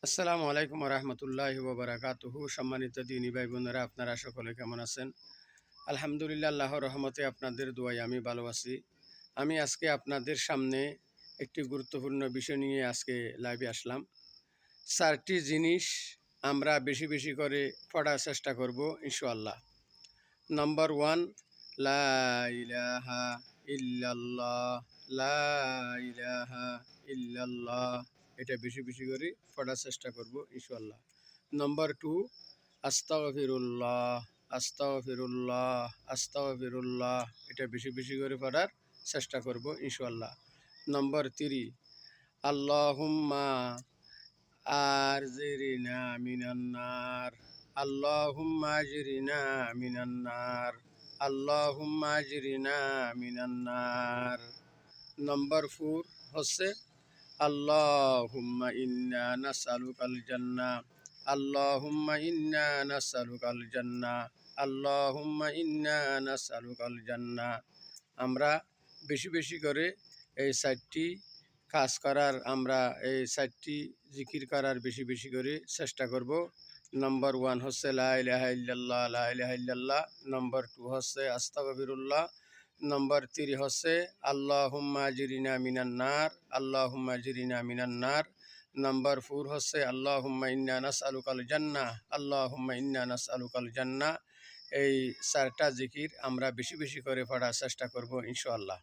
আসসালামু আলাইকুম রহমতুল্লাহি ওয়া বারাকাতুহু। সম্মানিত দিনী ভাই বোনেরা, আপনারা সকলে কেমন আছেন? আলহামদুলিল্লাহ, আল্লাহর রহমতে আপনাদের দোয়ায় আমি ভালো আছি। আমি আজকে আপনাদের সামনে একটি গুরুত্বপূর্ণ বিষয় নিয়ে আজকে লাইভে আসলাম। 4টি জিনিস আমরা বেশি বেশি করে পড়ার চেষ্টা করব ইনশাআল্লাহ। নাম্বার 1, লা ইলাহা ইল্লাল্লাহ, লা ইলাহা ইল্লাল্লাহ। এটা বেশি বেশি করে পড়ার চেষ্টা করব ইনশাআল্লাহ। নাম্বার 2, আস্তাগফিরুল্লাহ, আস্তাগফিরুল্লাহ, আস্তাগফিরুল্লাহ। এটা বেশি বেশি করে পড়ার চেষ্টা করব ইনশাআল্লাহ। নাম্বার 3, আল্লাহুম্মা আরজিরিনা মিনান নার, আল্লাহুম্মা আজরিনা মিনান নার, আল্লাহুম্মা আজরিনা মিনান নার। নাম্বার 4 হচ্ছে আল্লাহুম্মা ইন্না নাসআলুকাল জান্নাহ, আল্লাহুম্মা ইন্না নাসআলুকাল জান্নাহ, আল্লাহুম্মা ইন্না নাসআলুকাল জান্নাহ। আমরা বেশি বেশি করে এই 4টি কাজ করার, আমরা এই 4টি জিকির করার বেশি বেশি করে চেষ্টা করব। নাম্বার 1 হচ্ছে লা ইলাহা ইল্লাল্লাহ, লা ইলাহা ইল্লাল্লাহ। নাম্বার 2 হচ্ছে আস্তাগফিরুল্লাহ। নাম্বার 3 হচ্ছে আল্লাহুম্মা আজরিনা মিনান নার, আল্লাহুম্মা আজরিনা মিনান নার। নাম্বার 4 হচ্ছে আল্লাহুম্মা ইন্না নাসআলুকাল জান্নাহ, আল্লাহুম্মা ইন্না নাসআলুকাল জান্নাহ। এই 4টা জিকির আমরা বেশি বেশি করে পড়ার চেষ্টা করব ইনশাআল্লাহ।